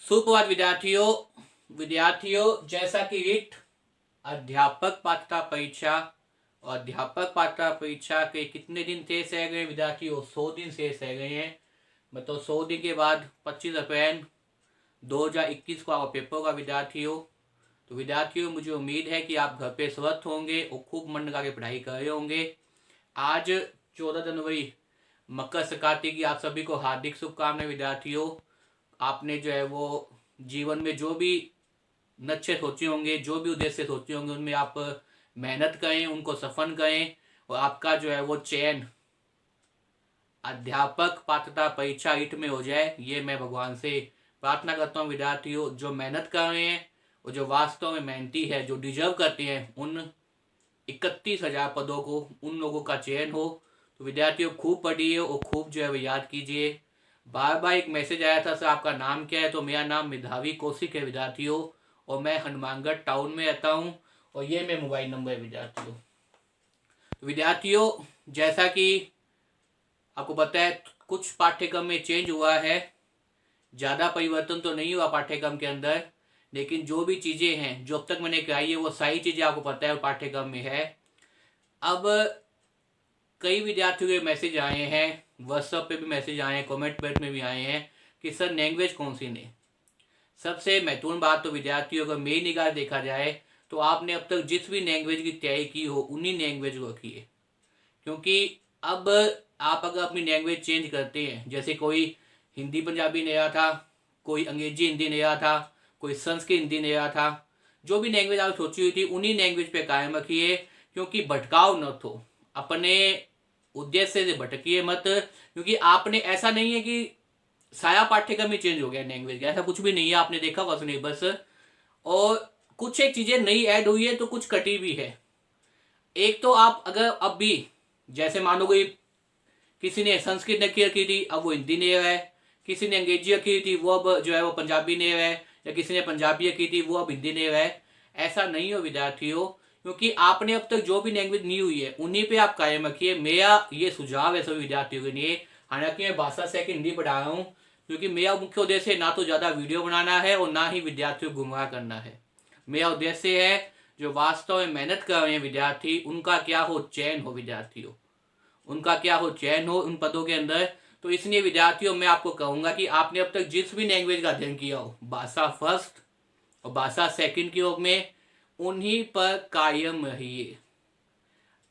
सुप्रभात विद्यार्थियों जैसा कि रीट अध्यापक पात्रता परीक्षा और अध्यापक पात्रता परीक्षा के कितने दिन शेष रह गए विद्यार्थियों? 100 दिन शेष रह गए हैं। मतलब 100 दिन के बाद 25 अप्रैल 2021 को आपका पेपर होगा विद्यार्थियों। तो विद्यार्थियों, मुझे उम्मीद है कि आप घर पे स्वस्थ होंगे और खूब मन लगा के पढ़ाई कर रहे होंगे। आज 14 जनवरी मकर संक्रांति की आप सभी को हार्दिक शुभकामनाएं विद्यार्थियों। आपने जो है वो जीवन में जो भी लक्ष्य सोचे होंगे, जो भी उद्देश्य सोचे होंगे, उनमें आप मेहनत करें, उनको सफल करें और आपका जो है वो चयन अध्यापक पात्रता परीक्षा ईट में हो जाए, ये मैं भगवान से प्रार्थना करता हूँ। विद्यार्थियों जो मेहनत कर रहे हैं और जो वास्तव में मेहनती है, जो डिजर्व करते हैं उन 31,000 पदों को, उन लोगों का चयन हो। तो विद्यार्थियों खूब पढ़िए और खूब जो है वो याद कीजिए। बार बार एक मैसेज आया था, सर आपका नाम क्या है? तो मेरा नाम मेधावी कौशिक है विद्यार्थियों, और मैं हनुमानगढ़ टाउन में रहता हूँ और ये मेरा मोबाइल नंबर है विद्यार्थियों। तो विद्यार्थियों जैसा कि आपको पता है कुछ पाठ्यक्रम में चेंज हुआ है, ज़्यादा परिवर्तन तो नहीं हुआ पाठ्यक्रम के अंदर, लेकिन जो भी चीज़ें हैं जो अब तक मैंने कराई है वो सारी चीज़ें आपको पता है पाठ्यक्रम में है। अब कई विद्यार्थियों के मैसेज आए हैं, व्हाट्सएप पे भी मैसेज आए हैं, कमेंट बॉक्स में भी आए हैं कि सर लैंग्वेज कौन सी ने। सबसे महत्वपूर्ण बात तो विद्यार्थियों, अगर मेरी निगाह देखा जाए तो आपने अब तक जिस भी लैंग्वेज की तैयारी की हो उन्हीं लैंग्वेज को रखिए, क्योंकि अब आप अगर अपनी लैंग्वेज चेंज करते हैं, जैसे कोई हिंदी पंजाबी नया था, कोई अंग्रेजी हिंदी नया था, कोई संस्कृत हिंदी नया था, जो भी लैंग्वेज आप सोची हुई थी उन्हीं लैंग्वेज पे कायम रखिए, क्योंकि भटकाव न हो, अपने उद्देश्य से भटकिए मत। क्योंकि आपने, ऐसा नहीं है कि सारा पाठ्यक्रम ही चेंज हो गया लैंग्वेज का, ऐसा कुछ भी नहीं है। आपने देखा होगा सिलेबस, और कुछ एक चीजें नई ऐड हुई है तो कुछ कटी भी है। एक तो आप अगर अब भी, जैसे मानो कोई किसी ने संस्कृत रखी थी, अब वो हिंदी नहीं है, किसी ने अंग्रेजी रखी थी वो अब जो है वो पंजाबी नहीं है, या किसी ने पंजाबी रखी थी वो अब हिंदी नहीं है। ऐसा नहीं हो विद्यार्थियों, क्योंकि आपने अब तक जो भी लैंग्वेज ली हुई है उन्हीं पे आप कायम रखिए। मेरा ये सुझाव है सभी विद्यार्थियों के लिए। हालांकि मैं भाषा से हिंदी पढ़ा रहा हूँ, क्योंकि मेरा मुख्य उद्देश्य ना तो ज़्यादा वीडियो बनाना है और ना ही विद्यार्थियों को गुमराह करना है। मेरा उद्देश्य है जो वास्तव में मेहनत कर रहे हैं विद्यार्थी, उनका क्या हो चयन हो विद्यार्थियों, उनका क्या हो चयन हो उन पदों के अंदर। तो इसलिए विद्यार्थियों मैं आपको कहूँगा कि आपने अब तक जिस भी लैंग्वेज का अध्ययन किया हो, भाषा फर्स्ट और भाषा सेकंड के रूप में, उन्हीं पर कायम रहिए।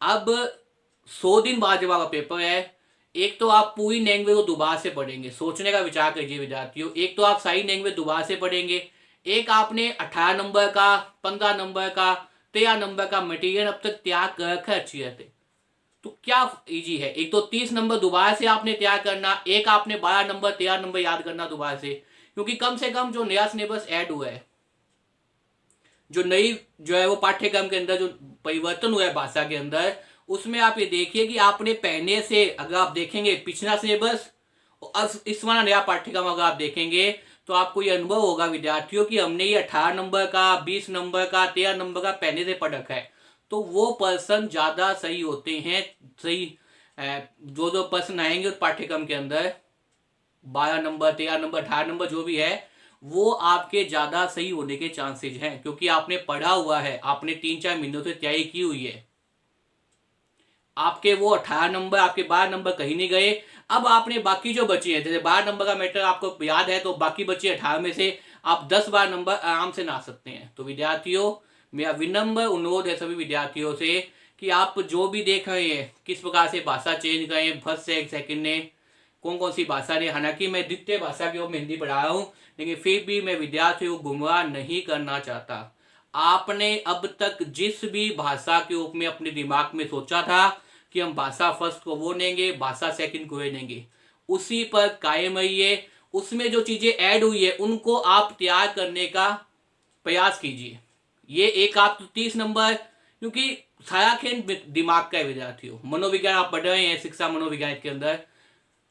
अब 100 दिन बाद जब आपका पेपर है, एक तो आप पूरी लैंग्वेज को दोबारा से पढ़ेंगे, सोचने का विचार कीजिए विद्यार्थियों। एक तो आप सारी लैंग्वेज दोबारा से पढ़ेंगे, एक आपने 18 नंबर का, 15 नंबर का, 13 नंबर का मटेरियल अब तक तैयार कर रखा है अच्छी तरह। तो क्या इजी है? एक तो 30 नंबर दोबारा से आपने तैयार करना, एक आपने 12 नंबर 13 नंबर याद करना दोबारा से, क्योंकि कम से कम जो नया सिलेबस ऐड हुआ है, जो नई जो है वो पाठ्यक्रम के अंदर जो परिवर्तन हुआ है भाषा के अंदर, उसमें आप ये देखिए कि आपने पहले से, अगर आप देखेंगे पिछला सिलेबस और इस वाला नया पाठ्यक्रम अगर आप देखेंगे, तो आपको ये अनुभव होगा विद्यार्थियों कि हमने ये 18 नंबर का, 20 नंबर का, 13 नंबर का पहले से पढ़ रखा है। तो वो पर्सन ज्यादा सही होते हैं, सही जो पर्सन आएंगे उस पाठ्यक्रम के अंदर, 12 नंबर, 13 नंबर, 18 नंबर जो भी है, वो आपके ज्यादा सही होने के चांसेस हैं, क्योंकि आपने पढ़ा हुआ है, आपने 3-4 महीनों से तैयारी की हुई है। आपके वो 18 नंबर, आपके 12 नंबर कहीं नहीं गए। अब आपने बाकी जो बचे हैं, जैसे 12 नंबर का मैटर आपको याद है, तो बाकी बचे 18 में से आप 10-12 नंबर आराम से ला सकते हैं। तो विद्यार्थियों मेरा विनम्र अनुरोध है सभी विद्यार्थियों से कि आप जो भी देख रहे हैं, किस प्रकार से भाषा चेंज करें, फर्स्ट से सेकंड ने कौन कौन सी भाषा ने। हालांकि मैं द्वितीय भाषा के रूप में हिंदी पढ़ा रहा हूँ, लेकिन फिर भी मैं विद्यार्थियों को गुमराह नहीं करना चाहता। आपने अब तक जिस भी भाषा के रूप में अपने दिमाग में सोचा था कि हम भाषा फर्स्ट को वो लेंगे, भाषा सेकंड को लेंगे, उसी पर कायम रहिए। उसमें जो चीजें ऐड हुई है उनको आप तैयार करने का प्रयास कीजिए। ये एक आप 30 नंबर, क्योंकि सारा खेल दिमाग का है विद्यार्थियों। मनोविज्ञान आप पढ़ रहे हैं, शिक्षा मनोविज्ञान के अंदर,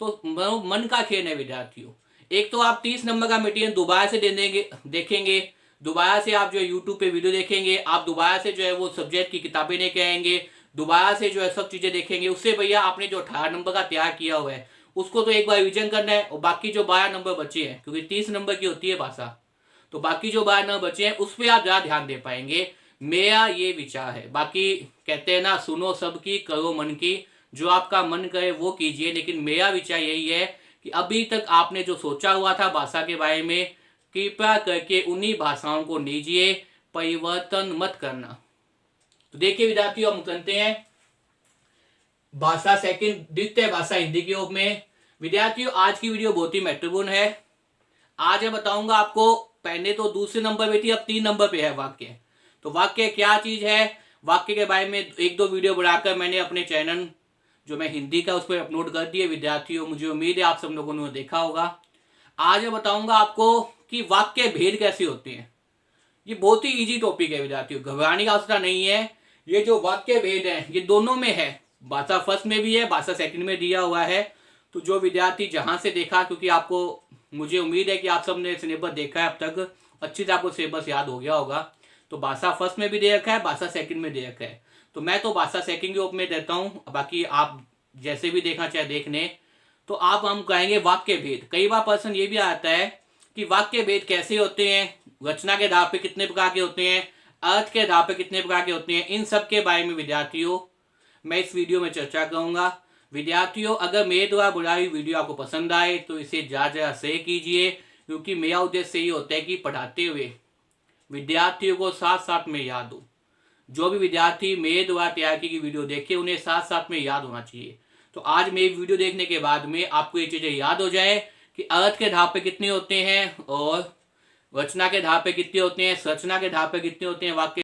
तो मन का खेल है विद्यार्थियों। एक तो आप 30 नंबर का मटेरियल दोबारा से देखेंगे, दोबारा से आप जो है यूट्यूब पे वीडियो देखेंगे, आप दोबारा से जो है वो सब्जेक्ट की किताबें लेके आएंगे, दोबारा से जो है सब चीजें देखेंगे। उससे भैया आपने जो 18 नंबर का तैयार किया हुआ है उसको तो एक बार रिविजन करना है, और बाकी जो 12 नंबर बचे हैं, क्योंकि 30 नंबर की होती है भाषा, तो बाकी जो 12 नंबर बचे हैं उस पर आप ज़्यादा ध्यान दे पाएंगे। मेरा ये विचार है। बाकी कहते हैं ना, सुनो सबकी करो मन की, जो आपका मन करे वो कीजिए, लेकिन मेरा विचार यही है कि अभी तक आपने जो सोचा हुआ था भाषा के बारे में, कृपया करके उन्हीं भाषाओं को लीजिए, परिवर्तन मत करना। तो देखिए विद्यार्थियों, हम करते हैं भाषा सेकंड, द्वितीय भाषा हिंदी के रूप में। विद्यार्थियों, आज की वीडियो बहुत ही महत्वपूर्ण है। आज मैं बताऊंगा आपको, पहले तो दूसरे नंबर पे थी, अब 3 नंबर पे है वाक्य। तो वाक्य क्या चीज है, वाक्य के बारे में 1-2 वीडियो बनाकर मैंने अपने चैनल जो मैं हिंदी का उस पर अपलोड कर दिए विद्यार्थियों, मुझे उम्मीद है आप सब लोगों ने देखा होगा। आज मैं बताऊंगा आपको कि वाक्य भेद कैसे होते हैं। ये बहुत ही इजी टॉपिक है विद्यार्थियों, घबराने की आवश्यकता नहीं है। ये जो वाक्य भेद है ये दोनों में है, भाषा फर्स्ट में भी है, भाषा सेकंड में दिया हुआ है। तो जो विद्यार्थी जहां से देखा, क्योंकि आपको, मुझे उम्मीद है कि आप सबने सिलेबस देखा है अब तक, अच्छी तरह आपको सिलेबस याद हो गया होगा। तो भाषा फर्स्ट में भी दे रखा है, भाषा सेकंड में दे रखा है। तो मैं तो भाषा सेकंड के रूप में देता हूँ, बाकी आप जैसे भी देखना चाहे देखने। तो आप हम कहेंगे वाक्य भेद। कई बार प्रश्न ये भी आता है कि वाक्य भेद कैसे होते हैं, रचना के आधार पे कितने प्रकार के होते हैं, अर्थ के आधार पे कितने प्रकार के होते हैं, इन सब के बारे में विद्यार्थियों मैं इस वीडियो में चर्चा करूंगा। विद्यार्थियों, अगर मेरे द्वारा बुलाई वीडियो आपको पसंद आए तो इसे ज़्यादा शेयर कीजिए, क्योंकि मेरा उद्देश्य यही होता है कि पढ़ाते हुए विद्यार्थियों को साथ साथ में याद हो। जो भी विद्यार्थी मेरे द्वारा तैयार की गई वीडियो देखे, उन्हें साथ साथ में याद होना चाहिए। तो आज मेरी वीडियो देखने के बाद में आपको ये चीज़ें याद हो जाए कि अर्थ के आधार पे कितने होते हैं, और रचना के आधार पे कितने होते हैं, संरचना के आधार पे कितने होते हैं वाक्य।